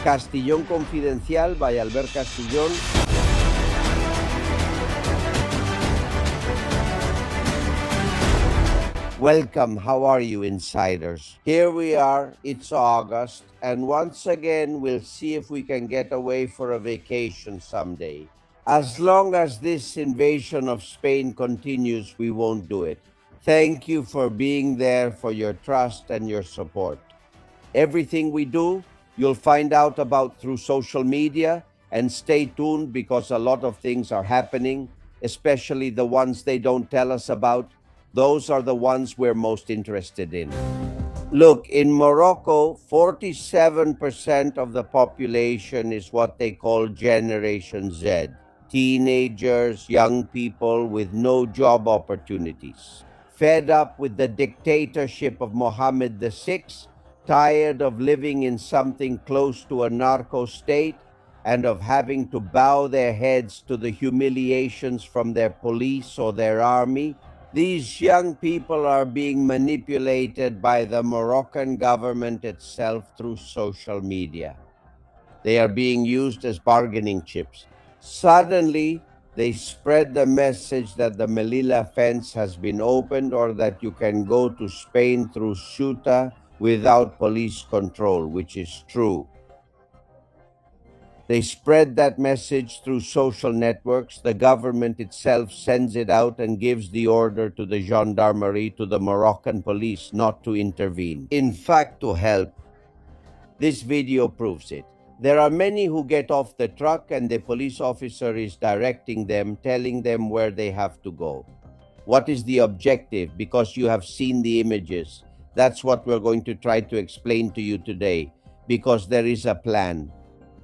Castillón Confidencial by Albert Castillón. Welcome, how are you, insiders? Here we are, it's August, and once again we'll see if we can get away for a vacation someday. As long as this invasion of Spain continues, we won't do it. Thank you for being there, for your trust and your support. Everything we do, you'll find out about through social media, and stay tuned because a lot of things are happening, especially the ones they don't tell us about. Those are the ones we're most interested in. Look, in Morocco, 47% of the population is what they call Generation Z. Teenagers, young people with no job opportunities. Fed up with the dictatorship of Mohammed VI, tired of living in something close to a narco state, and of having to bow their heads to the humiliations from their police or their army, these young people are being manipulated by the Moroccan government itself through social media. They are being used as bargaining chips. Suddenly, they spread the message that the Melilla fence has been opened or that you can go to Spain through Ceuta without police control, which is true. They spread that message through social networks. The government itself sends it out and gives the order to the gendarmerie, to the Moroccan police, not to intervene. In fact, to help. This video proves it. There are many who get off the truck and the police officer is directing them, telling them where they have to go. What is the objective? Because you have seen the images. That's what we're going to try to explain to you today, because there is a plan.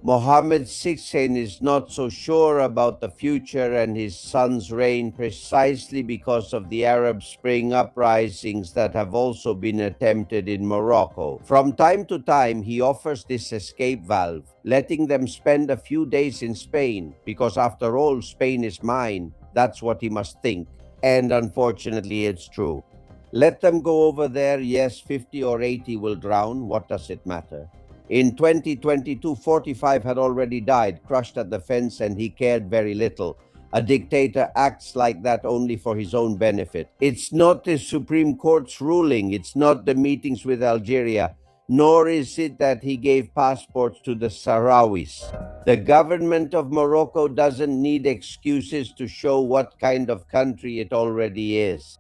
Mohammed VI is not so sure about the future and his son's reign precisely because of the Arab Spring uprisings that have also been attempted in Morocco. From time to time, he offers this escape valve, letting them spend a few days in Spain, because after all, Spain is mine. That's what he must think. And unfortunately, it's true. Let them go over there. Yes, 50 or 80 will drown. What does it matter? In 2022, 45 had already died, crushed at the fence, and he cared very little. A dictator acts like that only for his own benefit. It's not the Supreme Court's ruling, it's not the meetings with Algeria, nor is it that he gave passports to the Sahrawis. The government of Morocco doesn't need excuses to show what kind of country it already is.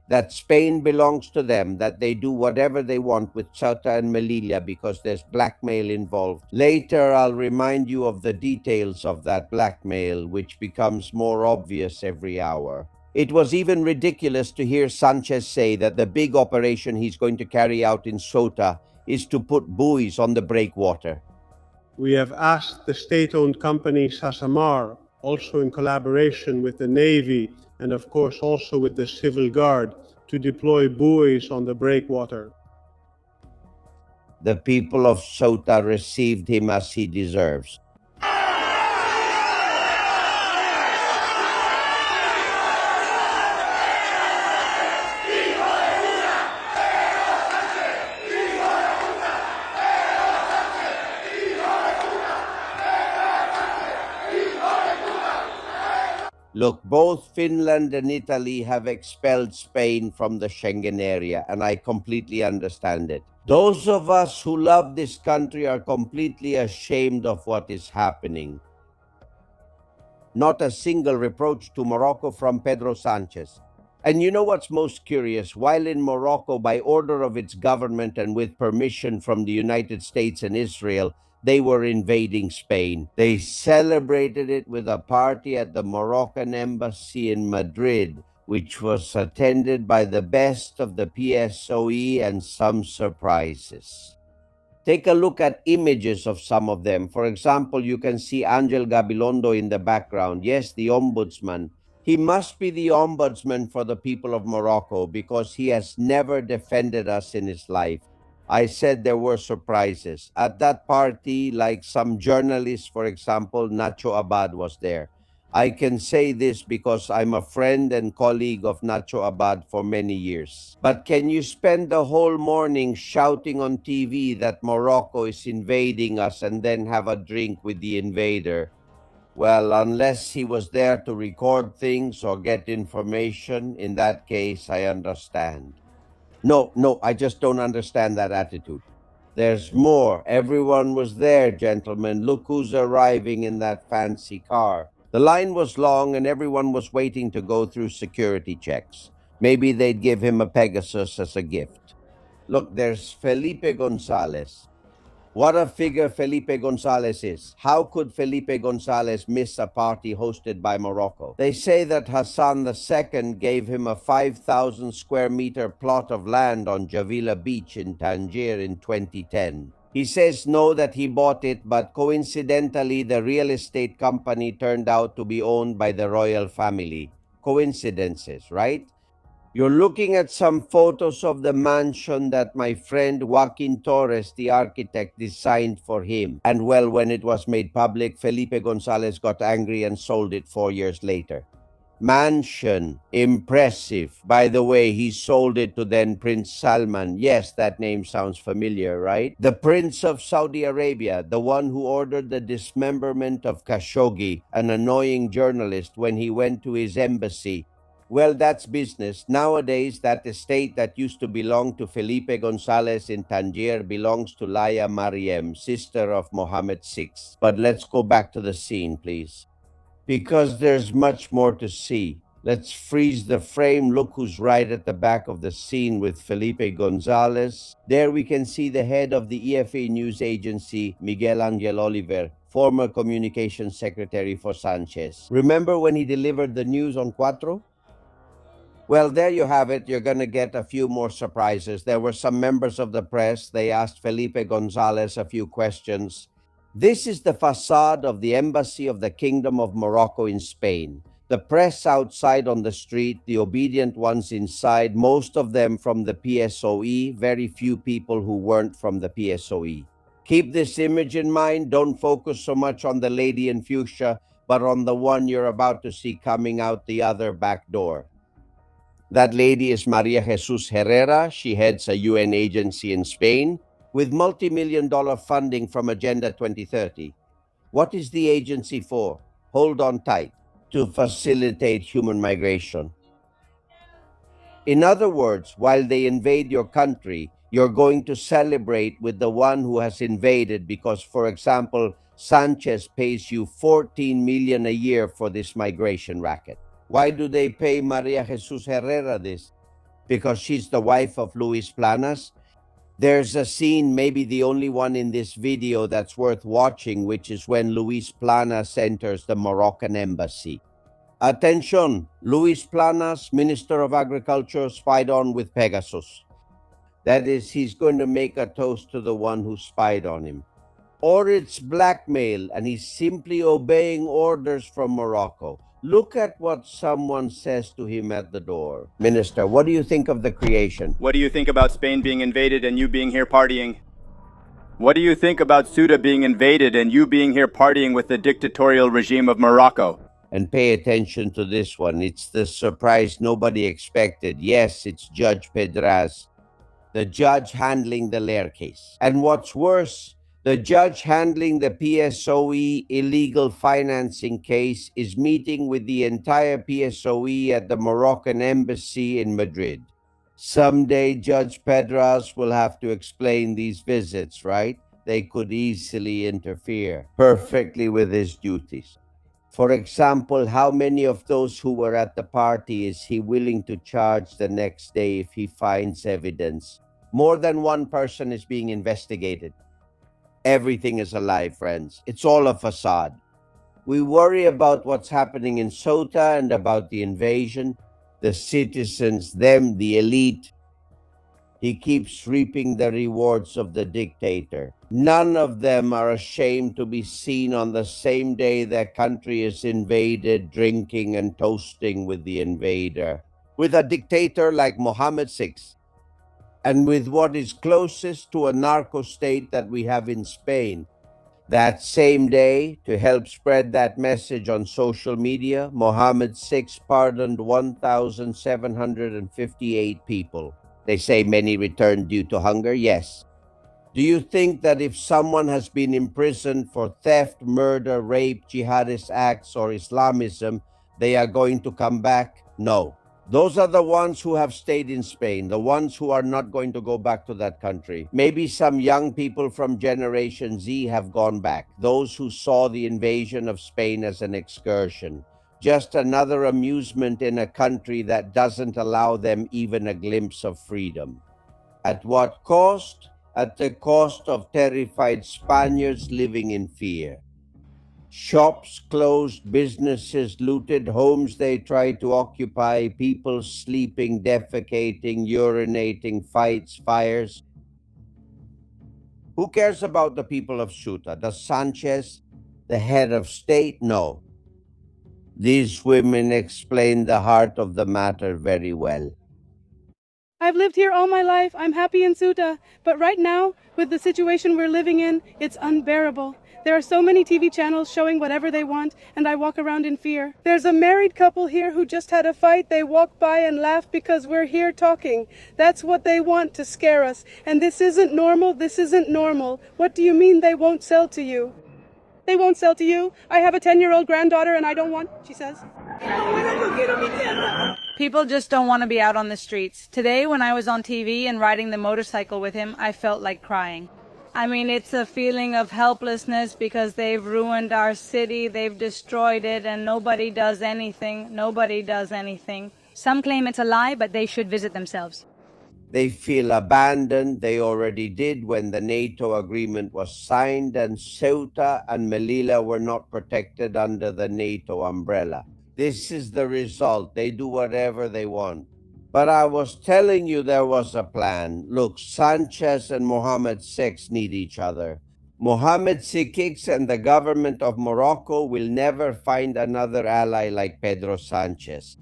That Spain belongs to them, that they do whatever they want with Ceuta and Melilla because there's blackmail involved. Later, I'll remind you of the details of that blackmail, which becomes more obvious every hour. It was even ridiculous to hear Sánchez say that the big operation he's going to carry out in Ceuta is to put buoys on the breakwater. We have asked the state-owned company Sasamar, also in collaboration with the Navy, and of course also with the Civil Guard, to deploy buoys on the breakwater. The people of Ceuta received him as he deserves. Look, both Finland and Italy have expelled Spain from the Schengen area, and I completely understand it. Those of us who love this country are completely ashamed of what is happening. Not a single reproach to Morocco from Pedro Sánchez. And you know what's most curious? While in Morocco, by order of its government and with permission from the United States and Israel, they were invading Spain. They celebrated it with a party at the Moroccan embassy in Madrid, which was attended by the best of the PSOE and some surprises. Take a look at images of some of them. For example, you can see Angel Gabilondo in the background. Yes, the ombudsman. He must be the ombudsman for the people of Morocco because he has never defended us in his life. I said there were surprises. At that party, like some journalists, for example, Nacho Abad was there. I can say this because I'm a friend and colleague of Nacho Abad for many years. But can you spend the whole morning shouting on TV that Morocco is invading us and then have a drink with the invader? Well, unless he was there to record things or get information, in that case, I understand. No, I just don't understand that attitude. There's more. Everyone was there, gentlemen. Look who's arriving in that fancy car. The line was long and everyone was waiting to go through security checks. Maybe they'd give him a Pegasus as a gift. Look, there's Felipe Gonzalez. What a figure Felipe Gonzalez is. How could Felipe Gonzalez miss a party hosted by Morocco? They say that Hassan II gave him a 5,000 square meter plot of land on Javila Beach in Tangier in 2010. He says no, that he bought it, but coincidentally, the real estate company turned out to be owned by the royal family. Coincidences, right? You're looking at some photos of the mansion that my friend Joaquin Torres, the architect, designed for him. And well, when it was made public, Felipe Gonzalez got angry and sold it 4 years later. Mansion, impressive. By the way, he sold it to then Prince Salman. Yes, that name sounds familiar, right? The Prince of Saudi Arabia, the one who ordered the dismemberment of Khashoggi, an annoying journalist, when he went to his embassy. Well, that's business. Nowadays, that estate that used to belong to Felipe Gonzalez in Tangier belongs to Laia Mariem, sister of Mohammed VI. But let's go back to the scene, please. Because there's much more to see. Let's freeze the frame. Look who's right at the back of the scene with Felipe Gonzalez. There we can see the head of the EFA news agency, Miguel Angel Oliver, former communications secretary for Sánchez. Remember when he delivered the news on Cuatro? Well, there you have it. You're going to get a few more surprises. There were some members of the press. They asked Felipe Gonzalez a few questions. This is the facade of the Embassy of the Kingdom of Morocco in Spain. The press outside on the street, the obedient ones inside, most of them from the PSOE, very few people who weren't from the PSOE. Keep this image in mind. Don't focus so much on the lady in fuchsia, but on the one you're about to see coming out the other back door. That lady is Maria Jesus Herrera. She heads a UN agency in Spain with multi-million-dollar funding from Agenda 2030. What is the agency for? Hold on tight. To facilitate human migration. In other words, while they invade your country, you're going to celebrate with the one who has invaded because, for example, Sánchez pays you 14 million a year for this migration racket. Why do they pay Maria Jesus Herrera this? Because she's the wife of Luis Planas. There's a scene, maybe the only one in this video, that's worth watching, which is when Luis Planas enters the Moroccan embassy. Attention! Luis Planas, Minister of Agriculture, spied on with Pegasus. That is, he's going to make a toast to the one who spied on him. Or it's blackmail, and he's simply obeying orders from Morocco. Look at what someone says to him at the door. Minister, what do you think of the creation? What do you think about Spain being invaded and you being here partying? What do you think about Ceuta being invaded and you being here partying with the dictatorial regime of Morocco? And pay attention to this one. It's the surprise nobody expected. Yes, it's Judge Pedraz, the judge handling the Lair case. And what's worse, the judge handling the PSOE illegal financing case is meeting with the entire PSOE at the Moroccan embassy in Madrid. Someday Judge Pedraz will have to explain these visits, right? They could easily interfere perfectly with his duties. For example, how many of those who were at the party is he willing to charge the next day if he finds evidence? More than one person is being investigated. Everything is a lie, friends. It's all a facade. We worry about what's happening in Ceuta and about the invasion, the citizens, them, the elite. He keeps reaping the rewards of the dictator. None of them are ashamed to be seen on the same day their country is invaded, drinking and toasting with the invader, with a dictator like Mohammed VI, and with what is closest to a narco state that we have in Spain. That same day, to help spread that message on social media, Mohammed VI pardoned 1,758 people. They say many returned due to hunger, yes. Do you think that if someone has been imprisoned for theft, murder, rape, jihadist acts, or Islamism, they are going to come back? No. Those are the ones who have stayed in Spain, the ones who are not going to go back to that country. Maybe some young people from Generation Z have gone back, those who saw the invasion of Spain as an excursion, just another amusement in a country that doesn't allow them even a glimpse of freedom. At what cost? At the cost of terrified Spaniards living in fear. Shops closed, businesses looted, homes they tried to occupy, people sleeping, defecating, urinating, fights, fires. Who cares about the people of Ceuta? Does Sánchez, the head of state, know? These women explain the heart of the matter very well. I've lived here all my life. I'm happy in Ceuta. But right now, with the situation we're living in, it's unbearable. There are so many TV channels showing whatever they want, and I walk around in fear. There's a married couple here who just had a fight. They walk by and laugh because we're here talking. That's what they want, to scare us. And this isn't normal. This isn't normal. What do you mean they won't sell to you? They won't sell to you. I have a 10-year-old granddaughter and I don't want, she says. People just don't want to be out on the streets. Today, when I was on TV and riding the motorcycle with him, I felt like crying. I mean, it's a feeling of helplessness because they've ruined our city, they've destroyed it, and nobody does anything. Nobody does anything. Some claim it's a lie, but they should visit themselves. They feel abandoned. They already did when the NATO agreement was signed, and Ceuta and Melilla were not protected under the NATO umbrella. This is the result. They do whatever they want. But I was telling you there was a plan. Look, Sánchez and Mohammed VI need each other. Mohammed VI and the government of Morocco will never find another ally like Pedro Sánchez.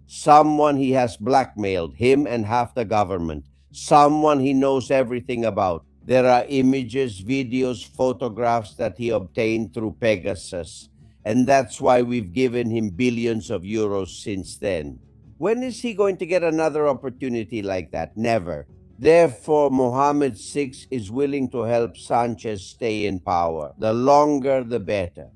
Someone he has blackmailed, him and half the government. Someone he knows everything about. There are images, videos, photographs that he obtained through Pegasus. And that's why we've given him billions of euros since then. When is he going to get another opportunity like that? Never. Therefore, Mohammed VI is willing to help Sánchez stay in power. The longer, the better.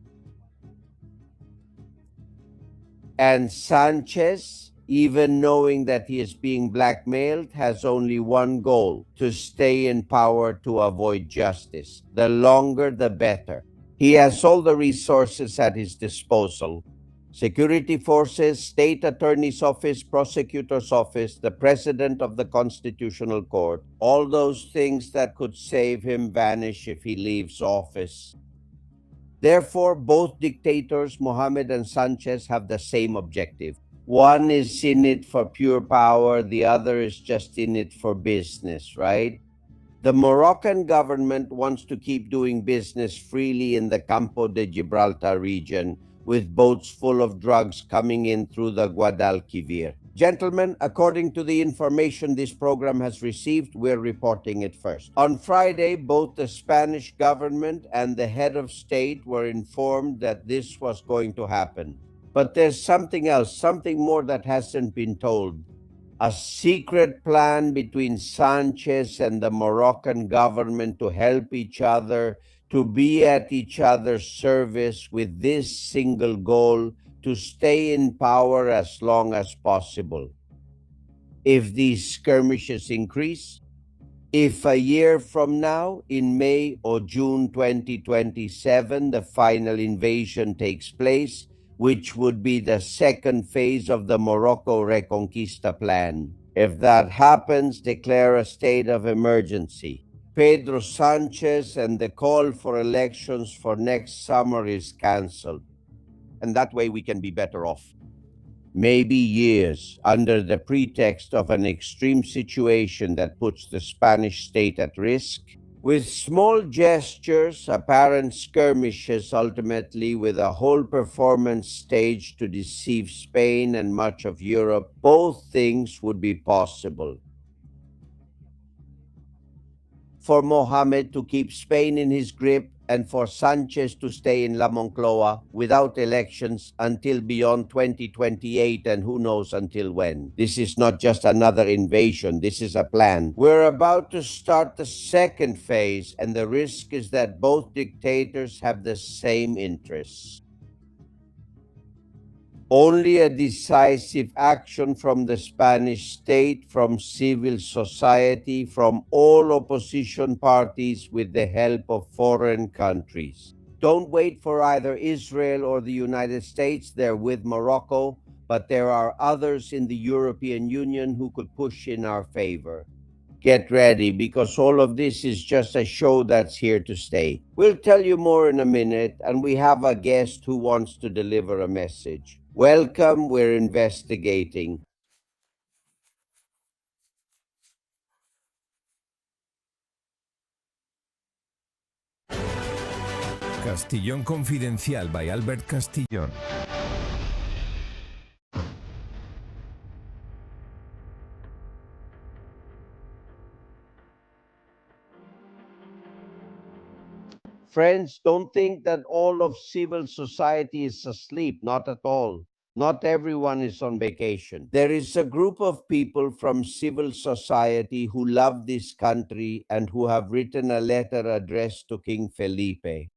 And Sánchez, even knowing that he is being blackmailed, has only one goal: to stay in power to avoid justice. The longer, the better. He has all the resources at his disposal. Security forces, state attorney's office, prosecutor's office, the president of the constitutional court, all those things that could save him vanish if he leaves office. Therefore, both dictators, Mohammed and Sánchez, have the same objective. One is in it for pure power, the other is just in it for business, right? The Moroccan government wants to keep doing business freely in the Campo de Gibraltar region, with boats full of drugs coming in through the Guadalquivir. Gentlemen, according to the information this program has received, we're reporting it first. On Friday, both the Spanish government and the head of state were informed that this was going to happen. But there's something else, something more that hasn't been told. A secret plan between Sánchez and the Moroccan government to help each other, to be at each other's service with this single goal: to stay in power as long as possible. If these skirmishes increase, if a year from now, in May or June 2027, the final invasion takes place, which would be the second phase of the Morocco Reconquista plan. If that happens, declare a state of emergency. Pedro Sánchez and the call for elections for next summer is cancelled. And that way we can be better off. Maybe years, under the pretext of an extreme situation that puts the Spanish state at risk, with small gestures, apparent skirmishes, ultimately with a whole performance staged to deceive Spain and much of Europe, both things would be possible. for Mohammed to keep Spain in his grip and for Sánchez to stay in La Moncloa without elections until beyond 2028 and who knows until when. This is not just another invasion, this is a plan. We're about to start the second phase, and the risk is that both dictators have the same interests. Only a decisive action from the Spanish state, from civil society, from all opposition parties with the help of foreign countries. Don't wait for either Israel or the United States. They're with Morocco, but there are others in the European Union who could push in our favor. Get ready, because all of this is just a show that's here to stay. We'll tell you more in a minute, and we have a guest who wants to deliver a message. Welcome, we're investigating. Castillón Confidencial by Albert Castillón. Friends, don't think that all of civil society is asleep. Not at all. Not everyone is on vacation. There is a group of people from civil society who love this country and who have written a letter addressed to King Felipe,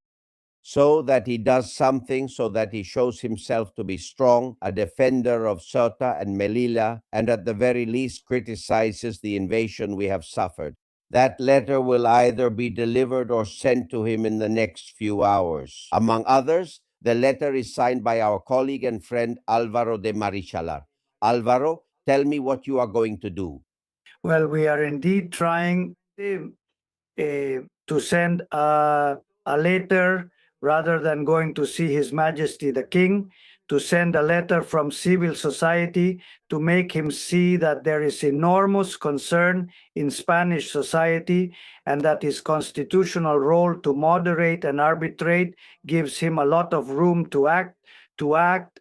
so that he does something, so that he shows himself to be strong, a defender of Ceuta and Melilla, and at the very least criticizes the invasion we have suffered. That letter will either be delivered or sent to him in the next few hours. Among others, the letter is signed by our colleague and friend Álvaro de Marichalar. Álvaro, tell me what you are going to do. Well, we are indeed trying to send a letter rather than going to see His Majesty the King, to send a letter from civil society to make him see that there is enormous concern in Spanish society and that his constitutional role to moderate and arbitrate gives him a lot of room to act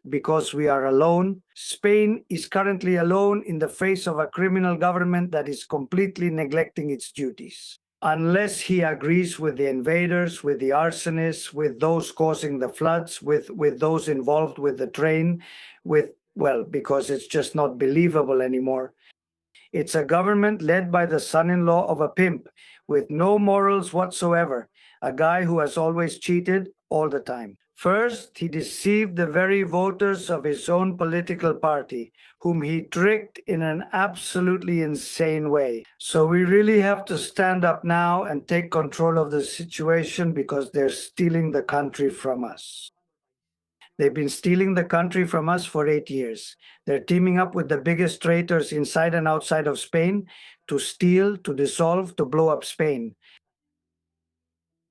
because we are alone. Spain is currently alone in the face of a criminal government that is completely neglecting its duties. Unless he agrees with the invaders, with the arsonists, with those causing the floods, with those involved with the train, because it's just not believable anymore. It's a government led by the son-in-law of a pimp with no morals whatsoever, a guy who has always cheated all the time. First, he deceived the very voters of his own political party, whom he tricked in an absolutely insane way. So we really have to stand up now and take control of the situation because they're stealing the country from us. They've been stealing the country from us for 8 years. They're teaming up with the biggest traitors inside and outside of Spain to steal, to dissolve, to blow up Spain.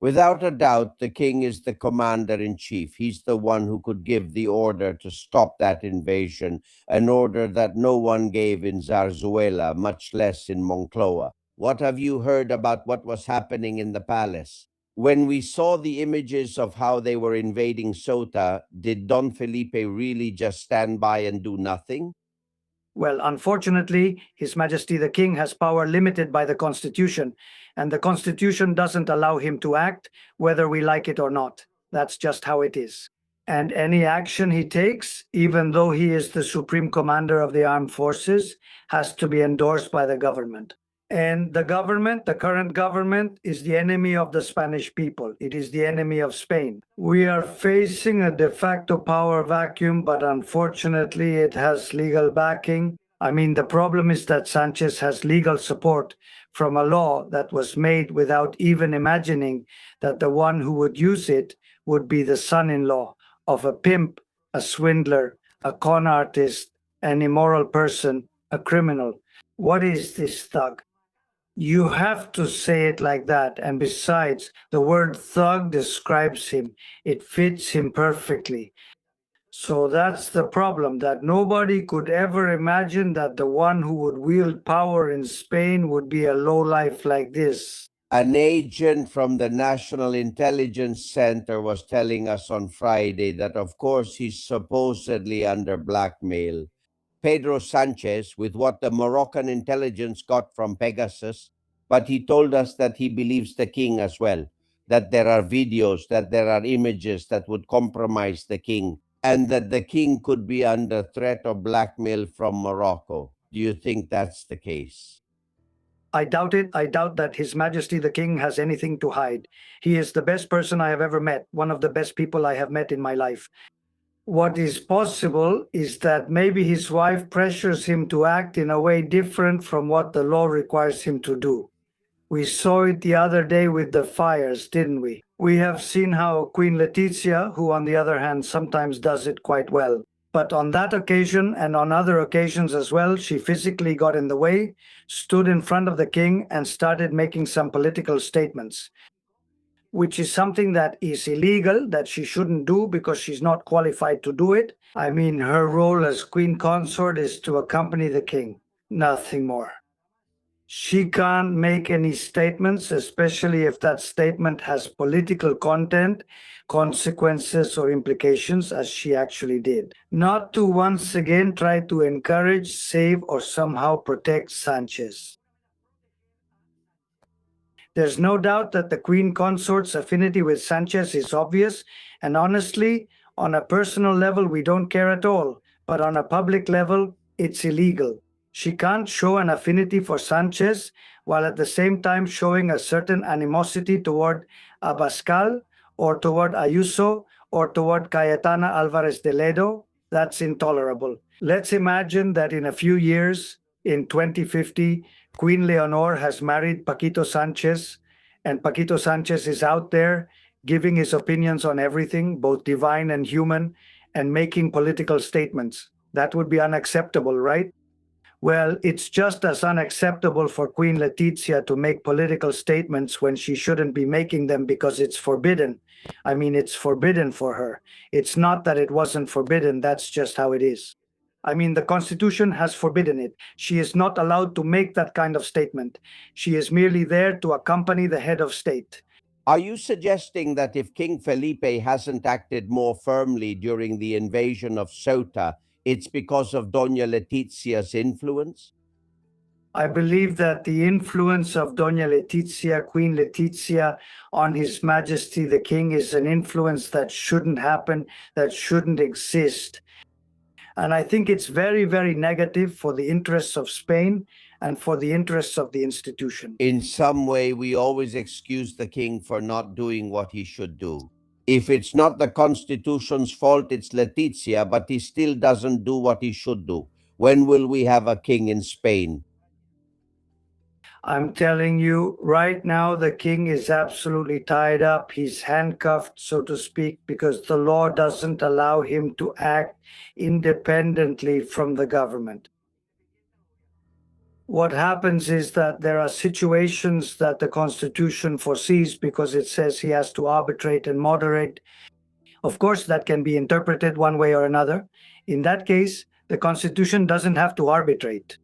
Without a doubt, the king is the commander-in-chief. He's the one who could give the order to stop that invasion, an order that no one gave in Zarzuela, much less in Moncloa. What have you heard about what was happening in the palace? When we saw the images of how they were invading Ceuta, did Don Felipe really just stand by and do nothing? Well, unfortunately, His Majesty the King has power limited by the Constitution, and the Constitution doesn't allow him to act, whether we like it or not. That's just how it is. And any action he takes, even though he is the Supreme Commander of the Armed Forces, has to be endorsed by the government. And the government, the current government, is the enemy of the Spanish people. It is the enemy of Spain. We are facing a de facto power vacuum, but unfortunately it has legal backing. I mean, the problem is that Sánchez has legal support from a law that was made without even imagining that the one who would use it would be the son-in-law of a pimp, a swindler, a con artist, an immoral person, a criminal. What is this thug? You have to say it like that. And besides, the word thug describes him. It fits him perfectly. So that's the problem, that nobody could ever imagine that the one who would wield power in Spain would be a lowlife like this. An agent from the National Intelligence Center was telling us on Friday that, of course, he's supposedly under blackmail. Pedro Sánchez, with what the Moroccan intelligence got from Pegasus, but he told us that he believes the king as well, that there are videos, that there are images that would compromise the king, and that the king could be under threat of blackmail from Morocco. Do you think that's the case? I doubt it. I doubt that His Majesty the King has anything to hide. He is the best person I have ever met, one of the best people I have met in my life. What is possible is that maybe his wife pressures him to act in a way different from what the law requires him to do. We saw it the other day with the fires, didn't we? We have seen how Queen Letizia, who on the other hand sometimes does it quite well, but on that occasion and on other occasions as well, she physically got in the way, stood in front of the king and started making some political statements, which is something that is illegal, that she shouldn't do because she's not qualified to do it. I mean, her role as queen consort is to accompany the king, nothing more. She can't make any statements, especially if that statement has political content, consequences, or implications, as she actually did. Not to once again try to encourage, save, or somehow protect Sánchez. There's no doubt that the Queen Consort's affinity with Sánchez is obvious, and honestly, on a personal level, we don't care at all, but on a public level, it's illegal. She can't show an affinity for Sánchez while at the same time showing a certain animosity toward Abascal or toward Ayuso or toward Cayetana Álvarez de Ledo. That's intolerable. Let's imagine that in a few years, in 2050, Queen Leonor has married Paquito Sánchez, and Paquito Sánchez is out there giving his opinions on everything, both divine and human, and making political statements. That would be unacceptable, right? Well, it's just as unacceptable for Queen Letizia to make political statements when she shouldn't be making them because it's forbidden. I mean, it's forbidden for her. It's not that it wasn't forbidden, that's just how it is. I mean, the Constitution has forbidden it. She is not allowed to make that kind of statement. She is merely there to accompany the head of state. Are you suggesting that if King Felipe hasn't acted more firmly during the invasion of Ceuta, it's because of Doña Letizia's influence? I believe that the influence of Doña Letizia, Queen Letizia, on His Majesty the King is an influence that shouldn't happen, that shouldn't exist. And I think it's very, very negative for the interests of Spain and for the interests of the institution. In some way, we always excuse the king for not doing what he should do. If it's not the Constitution's fault, it's Letizia, but he still doesn't do what he should do. When will we have a king in Spain? I'm telling you, right now, the king is absolutely tied up. He's handcuffed, so to speak, because the law doesn't allow him to act independently from the government. What happens is that there are situations that the Constitution foresees because it says he has to arbitrate and moderate. Of course, that can be interpreted one way or another. In that case, the Constitution doesn't have to arbitrate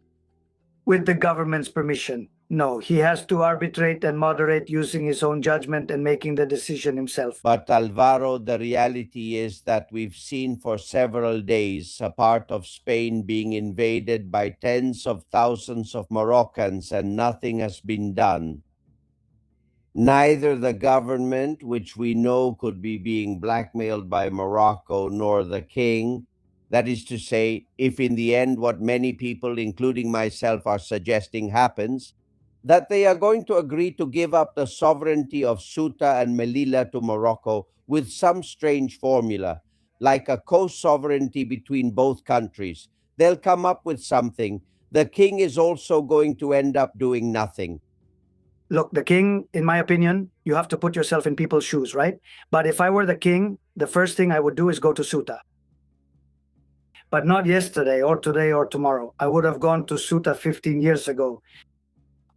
with the government's permission. No, he has to arbitrate and moderate using his own judgment and making the decision himself. But Alvaro, the reality is that we've seen for several days a part of Spain being invaded by tens of thousands of Moroccans and nothing has been done. Neither the government, which we know could be being blackmailed by Morocco, nor the king. That is to say, if in the end what many people, including myself, are suggesting happens, that they are going to agree to give up the sovereignty of Ceuta and Melilla to Morocco with some strange formula, like a co-sovereignty between both countries. They'll come up with something. The king is also going to end up doing nothing. Look, the king, in my opinion, you have to put yourself in people's shoes, right? But if I were the king, the first thing I would do is go to Ceuta. But not yesterday or today or tomorrow. I would have gone to Ceuta 15 years ago.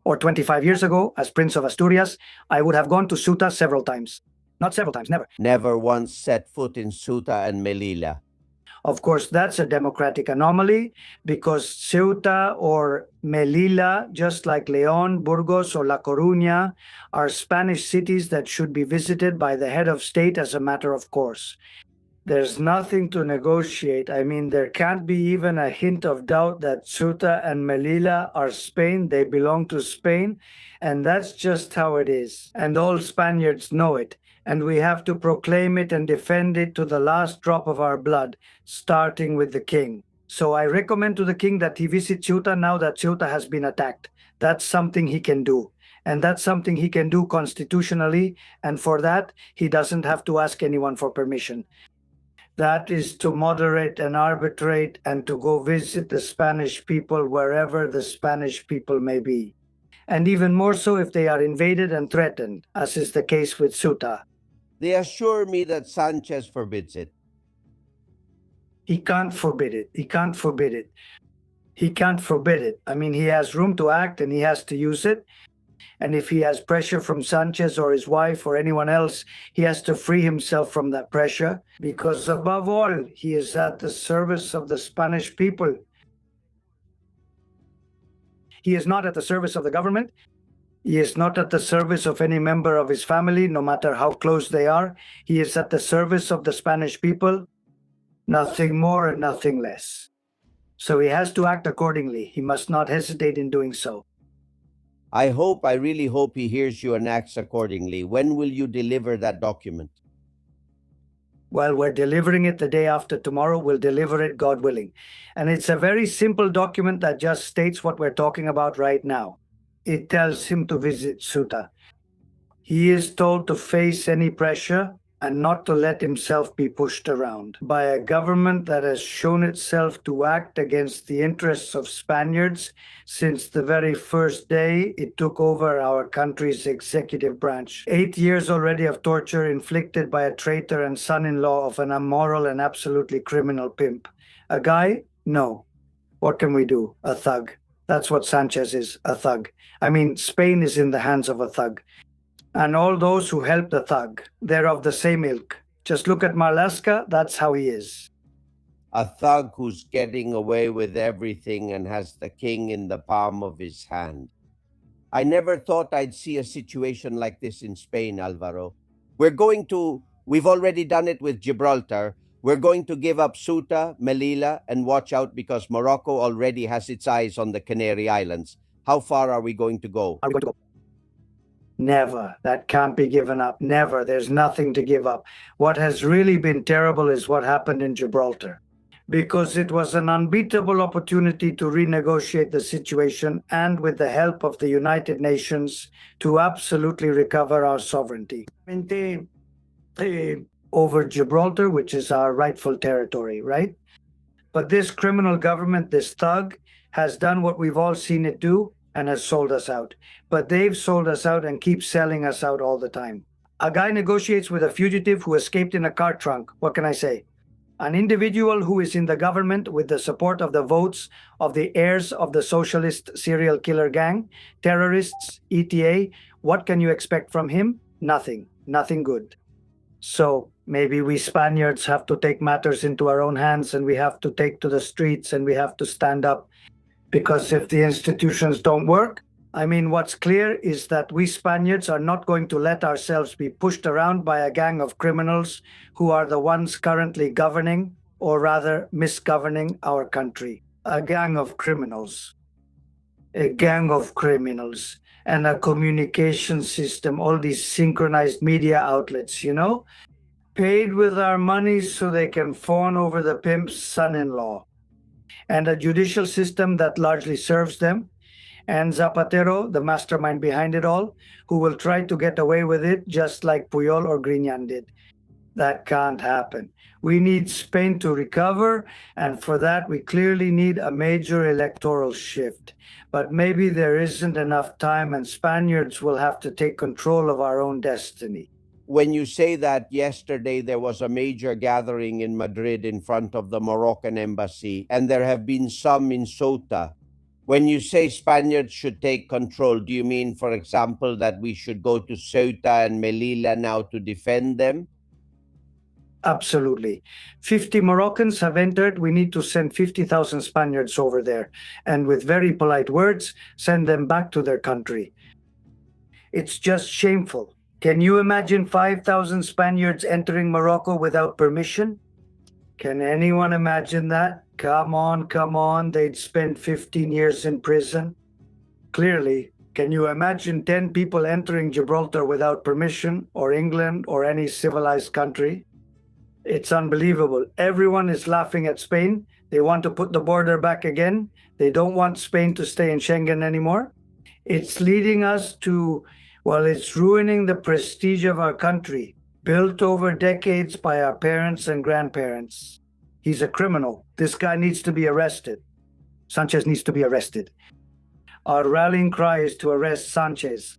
Or 25 years ago, as Prince of Asturias, I would have gone to Ceuta several times. Not several times, never. Never once set foot in Ceuta and Melilla. Of course, that's a democratic anomaly because Ceuta or Melilla, just like León, Burgos, or La Coruña, are Spanish cities that should be visited by the head of state as a matter of course. There's nothing to negotiate. I mean, there can't be even a hint of doubt that Ceuta and Melilla are Spain. They belong to Spain, and that's just how it is. And all Spaniards know it, and we have to proclaim it and defend it to the last drop of our blood, starting with the king. So I recommend to the king that he visit Ceuta now that Ceuta has been attacked. That's something he can do. And that's something he can do constitutionally, and for that, he doesn't have to ask anyone for permission. That is to moderate and arbitrate and to go visit the Spanish people wherever the Spanish people may be. And even more so if they are invaded and threatened, as is the case with Ceuta. They assure me that Sánchez forbids it. He can't forbid it. He can't forbid it. He can't forbid it. I mean, he has room to act and he has to use it. And if he has pressure from Sánchez or his wife or anyone else, he has to free himself from that pressure, because above all, he is at the service of the Spanish people. He is not at the service of the government. He is not at the service of any member of his family, no matter how close they are. He is at the service of the Spanish people, nothing more and nothing less. So he has to act accordingly. He must not hesitate in doing so. I really hope he hears you and acts accordingly. When will you deliver that document? Well, we're delivering it the day after tomorrow. We'll deliver it, God willing. And it's a very simple document that just states what we're talking about right now. It tells him to visit Ceuta. He is told to face any pressure and not to let himself be pushed around by a government that has shown itself to act against the interests of Spaniards since the very first day it took over our country's executive branch. 8 years already of torture inflicted by a traitor and son-in-law of an immoral and absolutely criminal pimp. A guy? No. What can we do? A thug. That's what Sánchez is, a thug. I mean, Spain is in the hands of a thug. And all those who help the thug, they're of the same ilk. Just look at Marlaska, that's how he is. A thug who's getting away with everything and has the king in the palm of his hand. I never thought I'd see a situation like this in Spain, Alvaro. We've already done it with Gibraltar. We're going to give up Ceuta, Melilla, and watch out because Morocco already has its eyes on the Canary Islands. How far are we going to go? Never. That can't be given up. Never. There's nothing to give up. What has really been terrible is what happened in Gibraltar, because it was an unbeatable opportunity to renegotiate the situation and, with the help of the United Nations, to absolutely recover our sovereignty over Gibraltar, which is our rightful territory, right? But this criminal government, this thug, has done what we've all seen it do, and has sold us out. But they've sold us out and keep selling us out all the time. A guy negotiates with a fugitive who escaped in a car trunk. What can I say? An individual who is in the government with the support of the votes of the heirs of the socialist serial killer gang, terrorists, ETA. What can you expect from him? Nothing. Nothing good. So maybe we Spaniards have to take matters into our own hands, and we have to take to the streets, and we have to stand up. Because if the institutions don't work, I mean, what's clear is that we Spaniards are not going to let ourselves be pushed around by a gang of criminals who are the ones currently governing, or rather misgoverning, our country. A gang of criminals. A gang of criminals. And a communication system, all these synchronized media outlets, you know? Paid with our money so they can fawn over the pimp's son-in-law. And a judicial system that largely serves them, and Zapatero, the mastermind behind it all, who will try to get away with it just like Puyol or Griñán did. That can't happen. We need Spain to recover, and for that we clearly need a major electoral shift. But maybe there isn't enough time, and Spaniards will have to take control of our own destiny. When you say that, yesterday there was a major gathering in Madrid in front of the Moroccan embassy, and there have been some in Ceuta. When you say Spaniards should take control, do you mean, for example, that we should go to Ceuta and Melilla now to defend them? Absolutely. 50 Moroccans have entered. We need to send 50,000 Spaniards over there, and with very polite words, send them back to their country. It's just shameful. Can you imagine 5,000 Spaniards entering Morocco without permission? Can anyone imagine that? Come on. They'd spend 15 years in prison. Clearly, can you imagine 10 people entering Gibraltar without permission, or England, or any civilized country? It's unbelievable. Everyone is laughing at Spain. They want to put the border back again. They don't want Spain to stay in Schengen anymore. It's leading us to, well, it's ruining the prestige of our country, built over decades by our parents and grandparents. He's a criminal. This guy needs to be arrested. Sánchez needs to be arrested. Our rallying cry is to arrest Sánchez.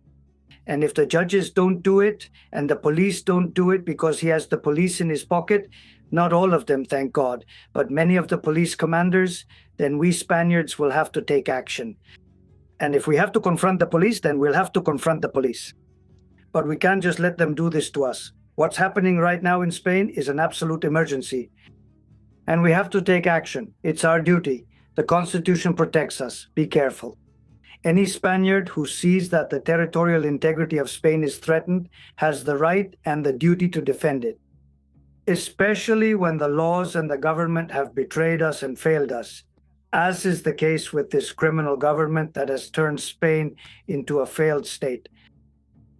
And if the judges don't do it, and the police don't do it because he has the police in his pocket, not all of them, thank God, but many of the police commanders, then we Spaniards will have to take action. And if we have to confront the police, then we'll have to confront the police. But we can't just let them do this to us. What's happening right now in Spain is an absolute emergency. And we have to take action. It's our duty. The Constitution protects us. Be careful. Any Spaniard who sees that the territorial integrity of Spain is threatened has the right and the duty to defend it, especially when the laws and the government have betrayed us and failed us, as is the case with this criminal government that has turned Spain into a failed state.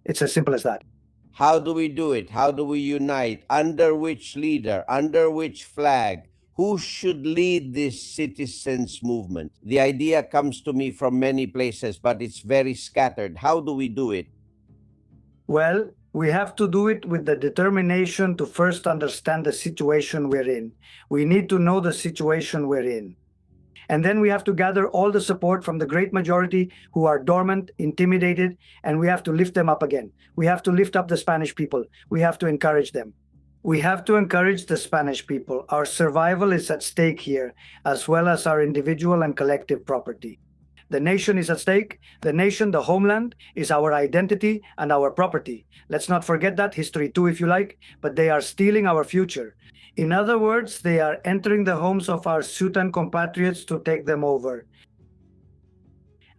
It's as simple as that. How do we do it? How do we unite? Under which leader? Under which flag? Who should lead this citizens movement? The idea comes to me from many places, but it's very scattered. How do we do it? Well, we have to do it with the determination to first understand the situation we're in. We need to know the situation we're in. And then we have to gather all the support from the great majority who are dormant, intimidated, and we have to lift them up again. We have to lift up the Spanish people. We have to encourage them. We have to encourage the Spanish people. Our survival is at stake here, as well as our individual and collective property. The nation is at stake. The nation, the homeland, is our identity and our property. Let's not forget that, history too, if you like, but they are stealing our future. In other words, they are entering the homes of our Sultan compatriots to take them over.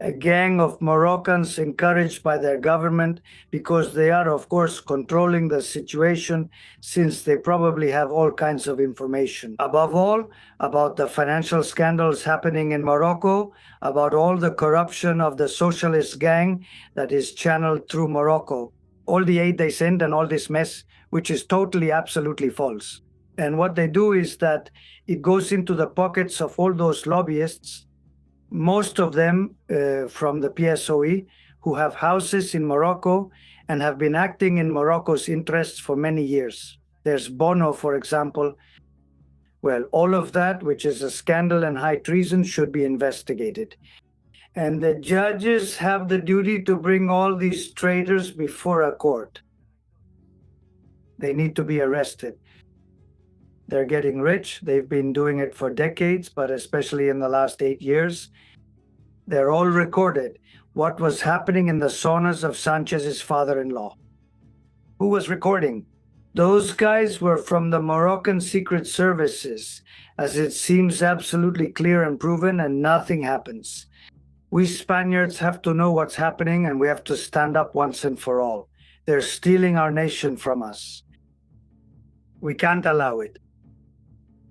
A gang of Moroccans encouraged by their government because they are, of course, controlling the situation since they probably have all kinds of information. Above all, about the financial scandals happening in Morocco, about all the corruption of the socialist gang that is channeled through Morocco, all the aid they send and all this mess, which is totally, absolutely false. And what they do is that it goes into the pockets of all those lobbyists, most of them from the PSOE, who have houses in Morocco and have been acting in Morocco's interests for many years. There's Bono, for example. Well, all of that, which is a scandal and high treason, should be investigated. And the judges have the duty to bring all these traitors before a court. They need to be arrested. They're getting rich. They've been doing it for decades, but especially in the last 8 years. They're all recorded. What was happening in the saunas of Sánchez's father-in-law? Who was recording? Those guys were from the Moroccan secret services, as it seems absolutely clear and proven, and nothing happens. We Spaniards have to know what's happening, and we have to stand up once and for all. They're stealing our nation from us. We can't allow it.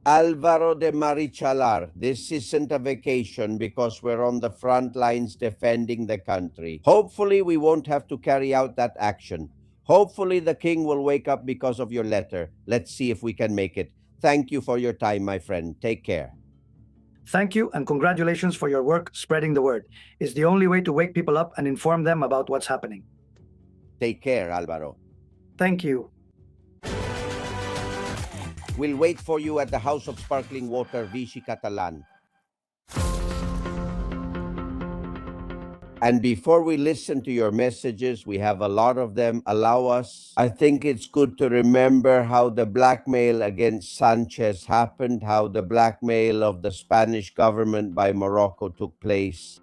Álvaro de Marichalar, this isn't a vacation because we're on the front lines defending the country. Hopefully we won't have to carry out that action. Hopefully the king will wake up because of your letter. Let's see if we can make it. Thank you for your time, my friend. Take care. Thank you and congratulations for your work spreading the word. It's the only way to wake people up and inform them about what's happening. Take care, Álvaro. Thank you. We'll wait for you at the House of Sparkling Water, Vichy Catalan. And before we listen to your messages, we have a lot of them. Allow us. I think it's good to remember how the blackmail against Sánchez happened, how the blackmail of the Spanish government by Morocco took place.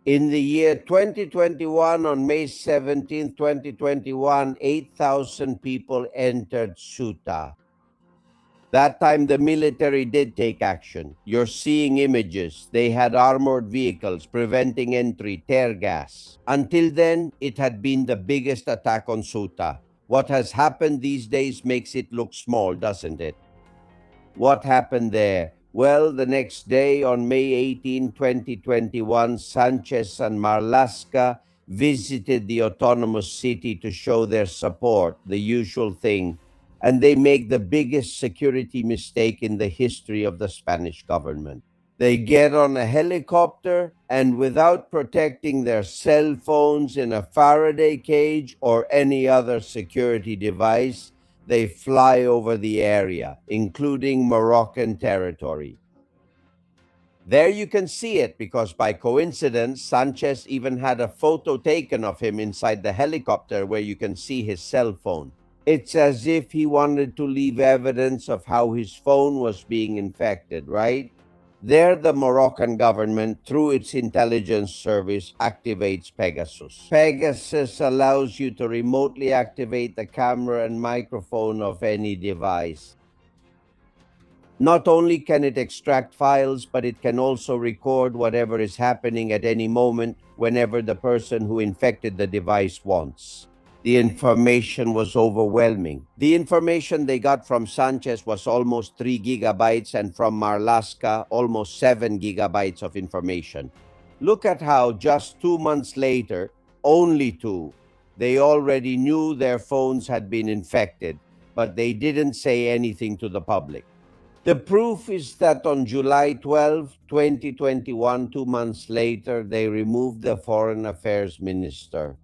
In the year 2021, on May 17, 2021, 8,000 people entered Ceuta. That time, the military did take action. You're seeing images. They had armored vehicles preventing entry, tear gas. Until then, it had been the biggest attack on Ceuta. What has happened these days makes it look small, doesn't it? What happened there? Well, the next day, on May 18, 2021, Sánchez and Marlaska visited the autonomous city to show their support, the usual thing, and they make the biggest security mistake in the history of the Spanish government. They get on a helicopter and, without protecting their cell phones in a Faraday cage or any other security device, they fly over the area, including Moroccan territory. There you can see it, because by coincidence, Sanchez even had a photo taken of him inside the helicopter where you can see his cell phone. It's as if he wanted to leave evidence of how his phone was being infected, right? There, the Moroccan government, through its intelligence service, activates Pegasus. Pegasus allows you to remotely activate the camera and microphone of any device. Not only can it extract files, but it can also record whatever is happening at any moment, whenever the person who infected the device wants. The information was overwhelming. The information they got from Sanchez was almost 3 gigabytes, and from Marlaska, almost 7 gigabytes of information. Look at how just 2 months later, only 2, they already knew their phones had been infected, but they didn't say anything to the public. The proof is that on July 12, 2021, 2 months later, they removed the Foreign Affairs Minister.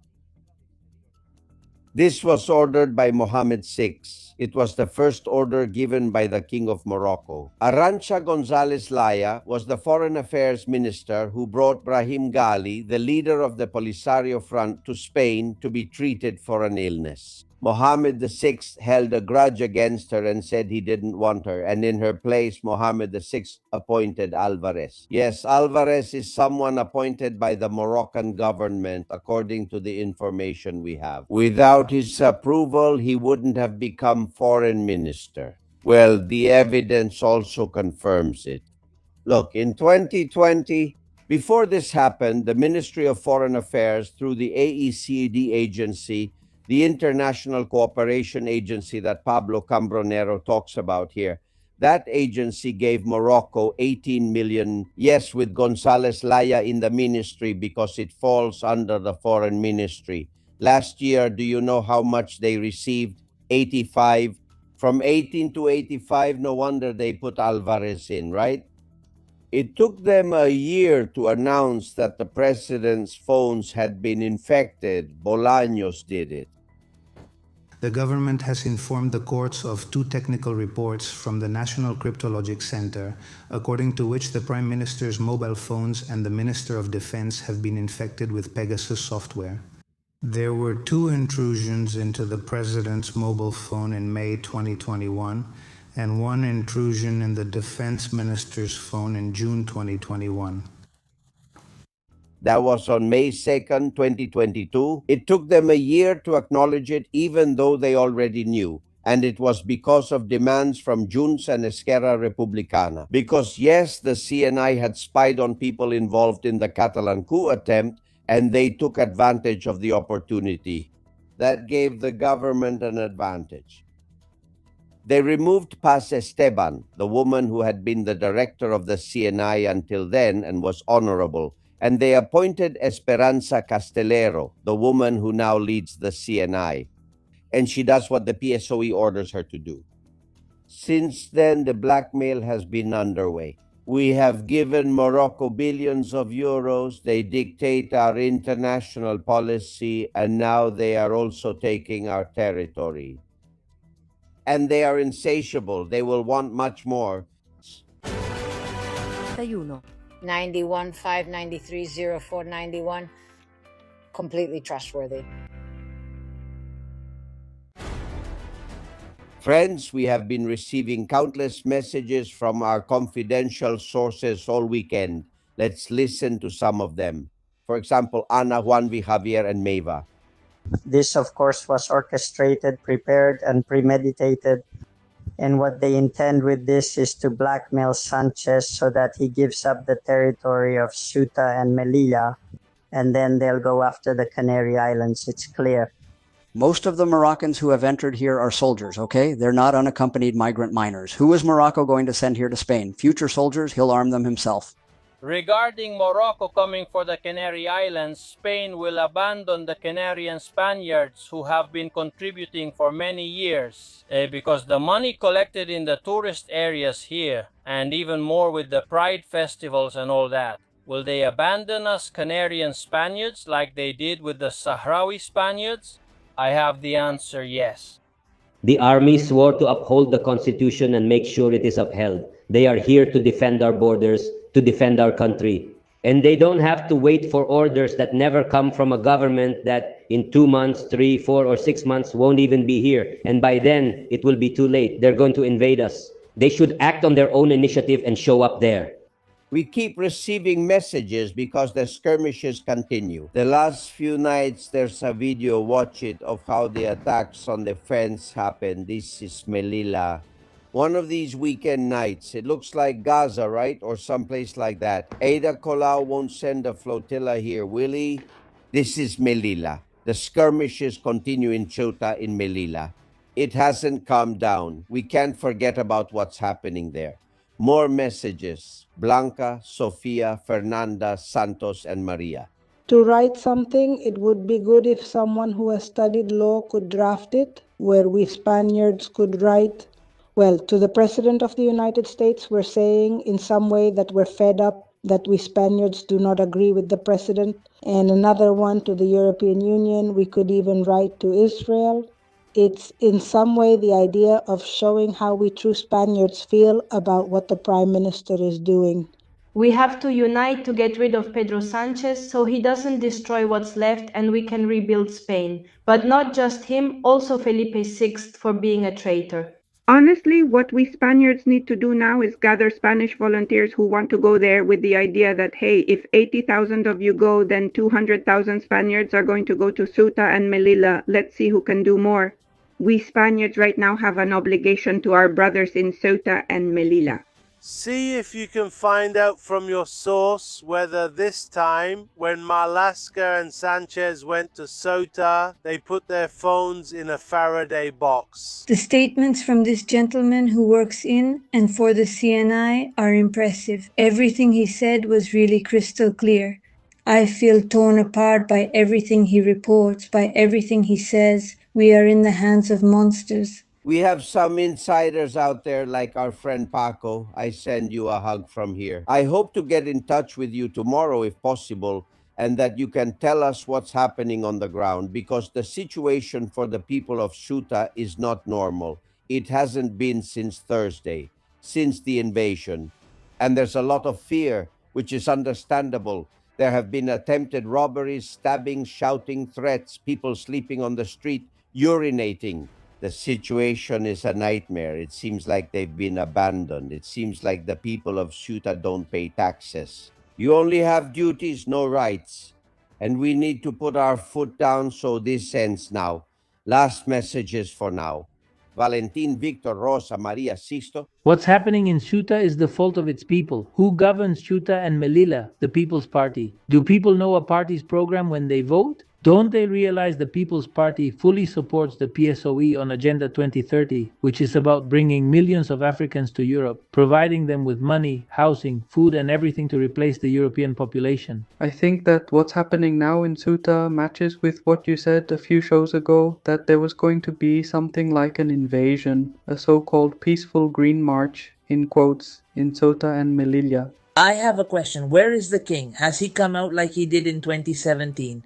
This was ordered by Mohammed VI. It was the first order given by the King of Morocco. Arantxa González Laya was the Foreign Affairs Minister who brought Brahim Ghali, the leader of the Polisario Front, to Spain to be treated for an illness. Mohammed VI held a grudge against her and said he didn't want her, and in her place, Mohammed VI appointed Alvarez. Yes, Alvarez is someone appointed by the Moroccan government, according to the information we have. Without his approval, he wouldn't have become foreign minister. Well, the evidence also confirms it. Look, in 2020, before this happened, the Ministry of Foreign Affairs, through the AECD agency, the international cooperation agency that Pablo Cambronero talks about here, that agency gave Morocco 18 million, yes, with González Laya in the ministry because it falls under the foreign ministry. Last year, do you know how much they received? 85. From 18 to 85, no wonder they put Alvarez in, right? It took them a year to announce that the president's phones had been infected. Bolaños did it. The government has informed the courts of 2 technical reports from the National Cryptologic Center, according to which the Prime Minister's mobile phones and the Minister of Defense have been infected with Pegasus software. There were 2 intrusions into the President's mobile phone in May 2021, and 1 intrusion in the Defense Minister's phone in June 2021. That was on May 2nd, 2022. It took them a year to acknowledge it, even though they already knew. And it was because of demands from Junts and Esquerra Republicana. Because yes, the CNI had spied on people involved in the Catalan coup attempt, and they took advantage of the opportunity. That gave the government an advantage. They removed Paz Esteban, the woman who had been the director of the CNI until then and was honorable, and they appointed Esperanza Castellero, the woman who now leads the CNI, and she does what the PSOE orders her to do. Since then, the blackmail has been underway. We have given Morocco billions of euros, they dictate our international policy, and now they are also taking our territory. And they are insatiable, they will want much more. 91-593-0491. Completely trustworthy. Friends, we have been receiving countless messages from our confidential sources all weekend. Let's listen to some of them. For example, Ana, Juanvi, Javier, and Meva. This, of course, was orchestrated, prepared, and premeditated. And what they intend with this is to blackmail Sanchez so that he gives up the territory of Ceuta and Melilla, and then they'll go after the Canary Islands. It's clear. Most of the Moroccans who have entered here are soldiers, okay? They're not unaccompanied migrant minors. Who is Morocco going to send here to Spain? Future soldiers, he'll arm them himself. Regarding Morocco coming for the Canary Islands, Spain will abandon the Canarian Spaniards who have been contributing for many years because the money collected in the tourist areas here, and even more with the Pride festivals and all that, will they abandon us Canarian Spaniards like they did with the Sahrawi Spaniards? I have the answer yes. The army swore to uphold the Constitution and make sure it is upheld. They are here to defend our borders, to defend our country. And they don't have to wait for orders that never come from a government that in 2 months, 3, 4, or 6 months won't even be here. And by then, it will be too late. They're going to invade us. They should act on their own initiative and show up there. We keep receiving messages because the skirmishes continue. The last few nights, there's a video, watch it, of how the attacks on the fence happen. This is Melilla. One of these weekend nights, it looks like Gaza, right? Or someplace like that. Ada Colau won't send a flotilla here, will he? This is Melilla. The skirmishes continue in Ceuta in Melilla. It hasn't calmed down. We can't forget about what's happening there. More messages. Blanca, Sofia, Fernanda, Santos, and Maria. To write something, it would be good if someone who has studied law could draft it, where we Spaniards could write, well, to the President of the United States, we're saying in some way that we're fed up, that we Spaniards do not agree with the President. And another one to the European Union, we could even write to Israel. It's in some way the idea of showing how we true Spaniards feel about what the Prime Minister is doing. We have to unite to get rid of Pedro Sánchez so he doesn't destroy what's left and we can rebuild Spain. But not just him, also Felipe VI for being a traitor. Honestly, what we Spaniards need to do now is gather Spanish volunteers who want to go there with the idea that, hey, if 80,000 of you go, then 200,000 Spaniards are going to go to Ceuta and Melilla. Let's see who can do more. We Spaniards right now have an obligation to our brothers in Ceuta and Melilla. See if you can find out from your source whether this time, when Marlaska and Sánchez went to Ceuta, they put their phones in a Faraday box. The statements from this gentleman who works in and for the CNI are impressive. Everything he said was really crystal clear. I feel torn apart by everything he reports, by everything he says. We are in the hands of monsters. We have some insiders out there like our friend Paco. I send you a hug from here. I hope to get in touch with you tomorrow if possible, and that you can tell us what's happening on the ground, because the situation for the people of Ceuta is not normal. It hasn't been since Thursday, since the invasion. And there's a lot of fear, which is understandable. There have been attempted robberies, stabbings, shouting, threats, people sleeping on the street, urinating. The situation is a nightmare. It seems like they've been abandoned. It seems like the people of Ceuta don't pay taxes. You only have duties, no rights. And we need to put our foot down, so this ends now. Last messages for now. Valentin, Victor, Rosa, Maria, Sisto. What's happening in Ceuta is the fault of its people. Who governs Ceuta and Melilla? The People's Party. Do people know a party's program when they vote? Don't they realize the People's Party fully supports the PSOE on Agenda 2030, which is about bringing millions of Africans to Europe, providing them with money, housing, food, and everything to replace the European population? I think that what's happening now in Ceuta matches with what you said a few shows ago, that there was going to be something like an invasion, a so-called peaceful green march, in quotes, in Ceuta and Melilla. I have a question. Where is the king? Has he come out like he did in 2017?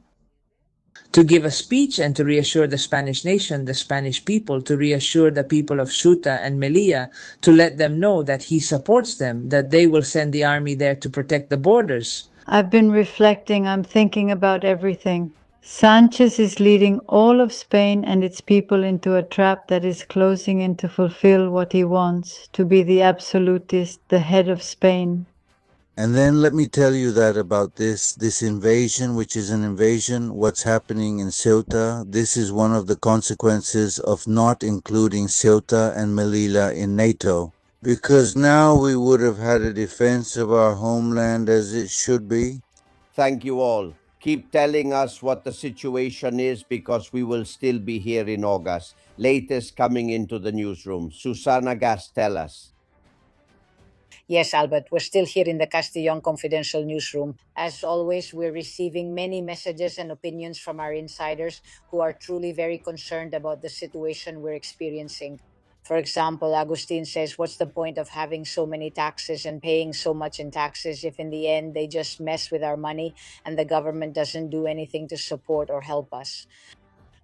To give a speech and to reassure the Spanish nation, the Spanish people, to reassure the people of Ceuta and Melilla, to let them know that he supports them, that they will send the army there to protect the borders. I've been reflecting, I'm thinking about everything. Sánchez is leading all of Spain and its people into a trap that is closing in to fulfill what he wants, to be the absolutist, the head of Spain. And then let me tell you that about this invasion, which is an invasion, what's happening in Ceuta, this is one of the consequences of not including Ceuta and Melilla in NATO. Because now we would have had a defense of our homeland as it should be. Thank you all. Keep telling us what the situation is because we will still be here in August. Latest coming into the newsroom. Susana Gas, tell us. Yes, Albert, we're still here in the Castillon Confidential newsroom. As always, we're receiving many messages and opinions from our insiders who are truly very concerned about the situation we're experiencing. For example, Agustin says, what's the point of having so many taxes and paying so much in taxes if in the end they just mess with our money and the government doesn't do anything to support or help us?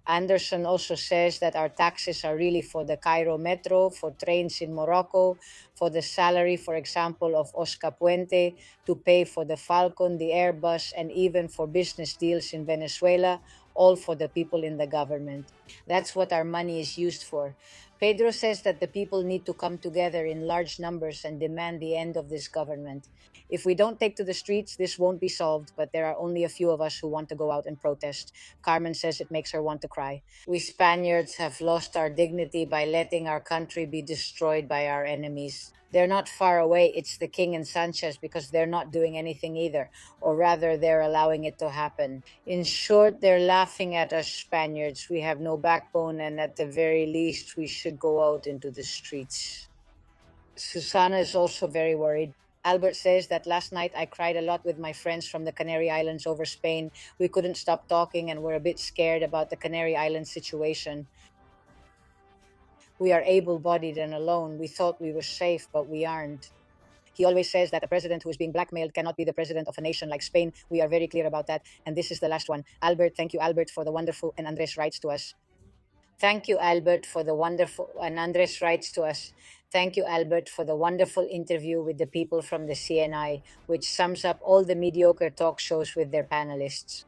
Anderson also says that our taxes are really for the Cairo Metro, for trains in Morocco, for the salary, for example, of Oscar Puente, to pay for the Falcon, the Airbus, and even for business deals in Venezuela, all for the people in the government. That's what our money is used for. Pedro says that the people need to come together in large numbers and demand the end of this government. If we don't take to the streets, this won't be solved, but there are only a few of us who want to go out and protest. Carmen says it makes her want to cry. We Spaniards have lost our dignity by letting our country be destroyed by our enemies. They're not far away. It's the king and Sánchez because they're not doing anything either, or rather they're allowing it to happen. In short, they're laughing at us Spaniards. We have no backbone, and at the very least, we should go out into the streets. Susana is also very worried. Albert says that last night I cried a lot with my friends from the Canary Islands over Spain. We couldn't stop talking and were a bit scared about the Canary Islands situation. We are able-bodied and alone. We thought we were safe, but we aren't. He always says that a president who is being blackmailed cannot be the president of a nation like Spain. We are very clear about that. And this is the last one. Albert, thank you, Albert, for the wonderful, and Andres writes to us. Thank you, Albert, for the wonderful, and Andres writes to us. Thank you, Albert, for the wonderful interview with the people from the CNI, which sums up all the mediocre talk shows with their panelists.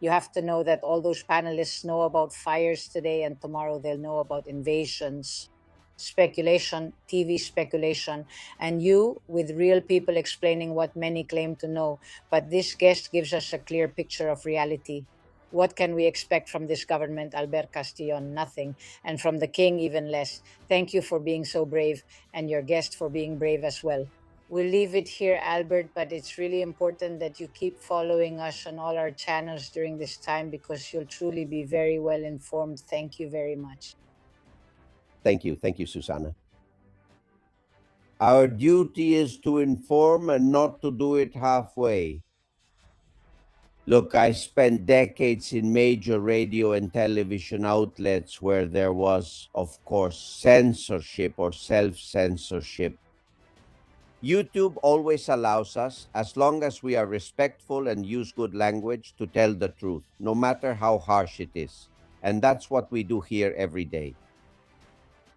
You have to know that all those panelists know about fires today, and tomorrow they'll know about invasions, speculation, TV speculation, and you with real people explaining what many claim to know. But this guest gives us a clear picture of reality. What can we expect from this government, Albert Castillon? Nothing. And from the king, even less. Thank you for being so brave, and your guest for being brave as well. We'll leave it here, Albert, but it's really important that you keep following us on all our channels during this time because you'll truly be very well informed. Thank you very much. Thank you. Thank you, Susana. Our duty is to inform and not to do it halfway. Look, I spent decades in major radio and television outlets where there was, of course, censorship or self-censorship. YouTube always allows us, as long as we are respectful and use good language, to tell the truth, no matter how harsh it is. And that's what we do here every day.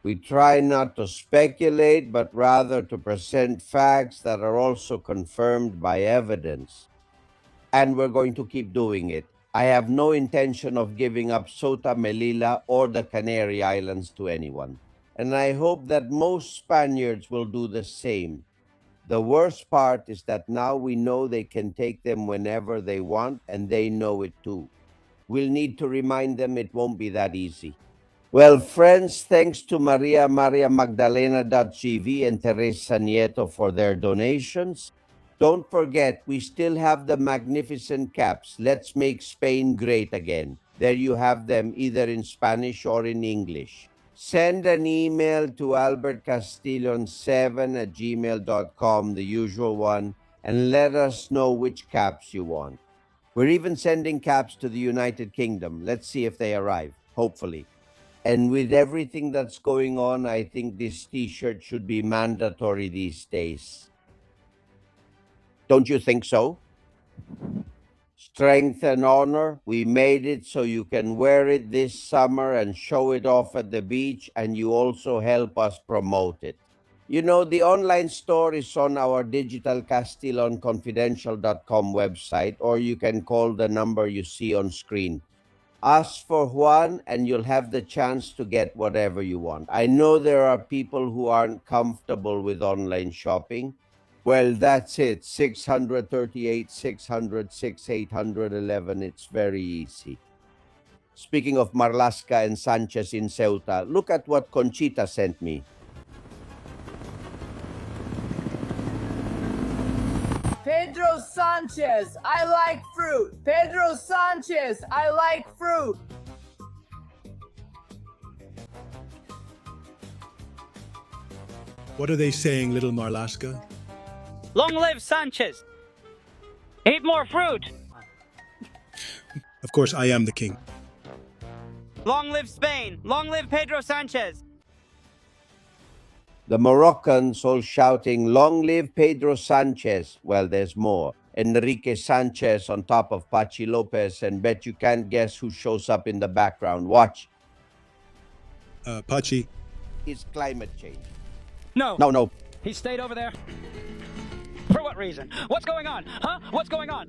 We try not to speculate, but rather to present facts that are also confirmed by evidence. And we're going to keep doing it. I have no intention of giving up Ceuta, Melilla, or the Canary Islands to anyone. And I hope that most Spaniards will do the same. The worst part is that now we know they can take them whenever they want, and they know it too. We'll need to remind them it won't be that easy. Well, friends, thanks to Maria Magdalena.gv and Teresa Nieto for their donations. Don't forget, we still have the magnificent caps. Let's make Spain great again. There you have them, either in Spanish or in English. Send an email to albertcastillon7@gmail.com, the usual one, and let us know which caps you want. We're even sending caps to the United Kingdom. Let's see if they arrive, hopefully. And with everything that's going on, I think this t-shirt should be mandatory these days. Don't you think so? Strength and honor, we made it so you can wear it this summer and show it off at the beach, and you also help us promote it. You know, the online store is on our digital CastillonConfidential.com website, or you can call the number you see on screen. Ask for Juan and you'll have the chance to get whatever you want. I know there are people who aren't comfortable with online shopping. Well, that's it. 638, 606, 811. It's very easy. Speaking of Marlaska and Sánchez in Ceuta, look at what Conchita sent me. Pedro Sánchez, I like fruit. Pedro Sánchez, I like fruit. What are they saying, little Marlaska? Long live Sanchez! Eat more fruit! Of course, I am the king. Long live Spain! Long live Pedro Sanchez! The Moroccans all shouting, "Long live Pedro Sanchez." Well, there's more. Enrique Sanchez on top of Pachi Lopez, and bet you can't guess who shows up in the background. Watch. Pachi. It's climate change. No. No. He stayed over there. For what reason? What's going on? Huh? What's going on?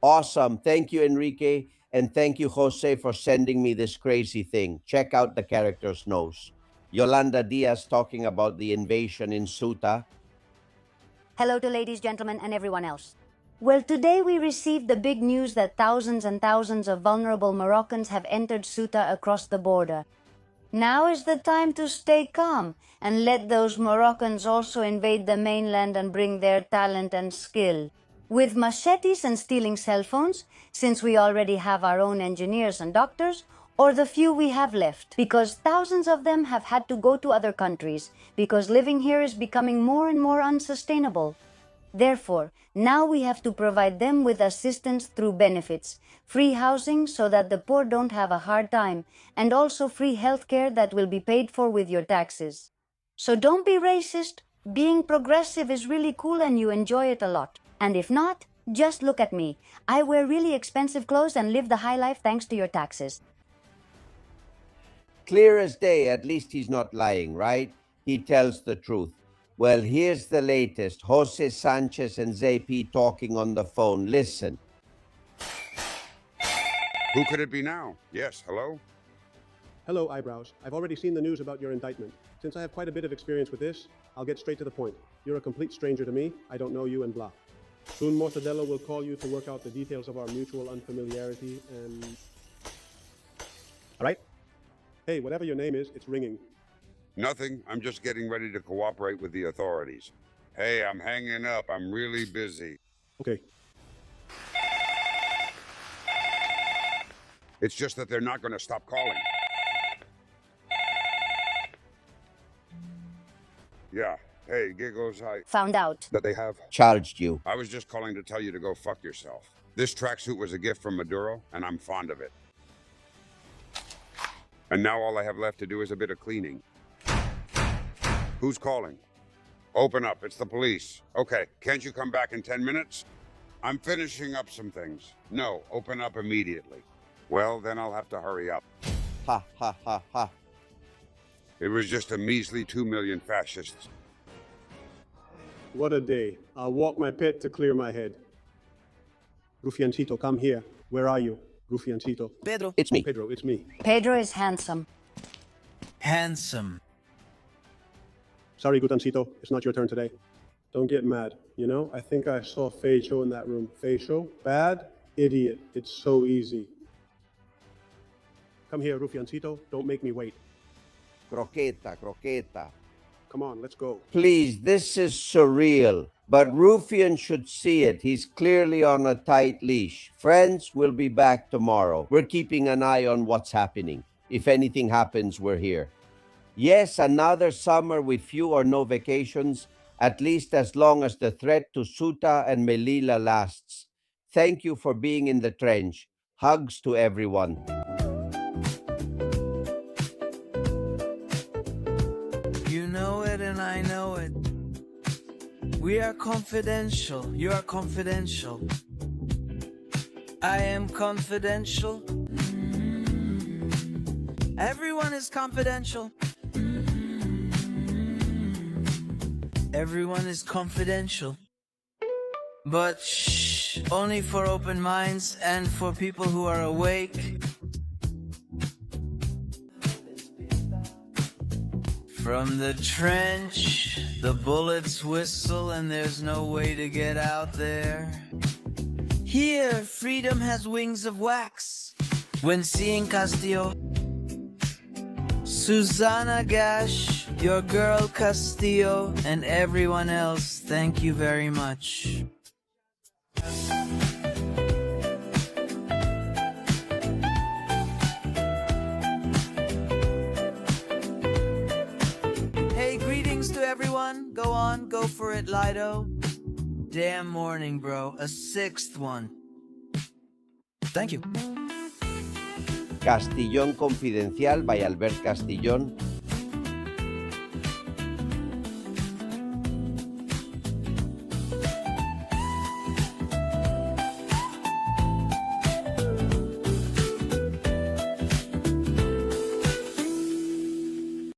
Awesome. Thank you, Enrique. And thank you, Jose, for sending me this crazy thing. Check out the character's nose. Yolanda Diaz talking about the invasion in Ceuta. Hello to ladies, gentlemen, and everyone else. Well, today we received the big news that thousands and thousands of vulnerable Moroccans have entered Ceuta across the border. Now is the time to stay calm and let those Moroccans also invade the mainland and bring their talent and skill. With machetes and stealing cell phones, since we already have our own engineers and doctors, or the few we have left, because thousands of them have had to go to other countries, because living here is becoming more and more unsustainable. Therefore, now we have to provide them with assistance through benefits, free housing so that the poor don't have a hard time, and also free healthcare that will be paid for with your taxes. So don't be racist. Being progressive is really cool and you enjoy it a lot. And if not, just look at me. I wear really expensive clothes and live the high life thanks to your taxes. Clear as day, at least he's not lying, right? He tells the truth. Well, here's the latest. Jose Sanchez and ZP talking on the phone. Listen. Who could it be now? Yes, hello? Hello, Eyebrows. I've already seen the news about your indictment. Since I have quite a bit of experience with this, I'll get straight to the point. You're a complete stranger to me. I don't know you and blah. Soon Mortadelo will call you to work out the details of our mutual unfamiliarity and... All right? Hey, whatever your name is, it's ringing. Nothing. I'm just getting ready to cooperate with the authorities. Hey, I'm hanging up. I'm really busy. Okay. It's just that they're not going to stop calling. Yeah. Hey, Giggles, Found out. that they have Charged you. I was just calling to tell you to go fuck yourself. This tracksuit was a gift from Maduro, and I'm fond of it. And now all I have left to do is a bit of cleaning. Who's calling? Open up, it's the police. Okay, can't you come back in 10 minutes? I'm finishing up some things. No, open up immediately. Well, then I'll have to hurry up. Ha, ha, ha, ha. It was just a measly 2 million fascists. What a day. I'll walk my pet to clear my head. Rufiancito, come here. Where are you? Rufiancito. Pedro. It's me. Pedro, it's me. Pedro is handsome. Handsome. Sorry, Gutancito. It's not your turn today. Don't get mad. You know, I think I saw Feisho in that room. Feisho? Bad? Idiot. It's so easy. Come here, Rufiancito. Don't make me wait. Croqueta, croqueta. Come on, let's go. Please, this is surreal. But Rufian should see it. He's clearly on a tight leash. Friends, we'll be back tomorrow. We're keeping an eye on what's happening. If anything happens, we're here. Yes, another summer with few or no vacations, at least as long as the threat to Ceuta and Melilla lasts. Thank you for being in the trench. Hugs to everyone. You know it and I know it. We are confidential. You are confidential. I am confidential. Everyone is confidential. Everyone is confidential. But shh, only for open minds and for people who are awake. From the trench, the bullets whistle and there's no way to get out there. Here, freedom has wings of wax. When seeing Castillo, Susana Gash, Your girl Castillo and everyone else, thank you very much. Hey, greetings to everyone. Go on, go for it, Lido. Damn morning, bro. A sixth one. Thank you. Castillón Confidencial by Albert Castillón,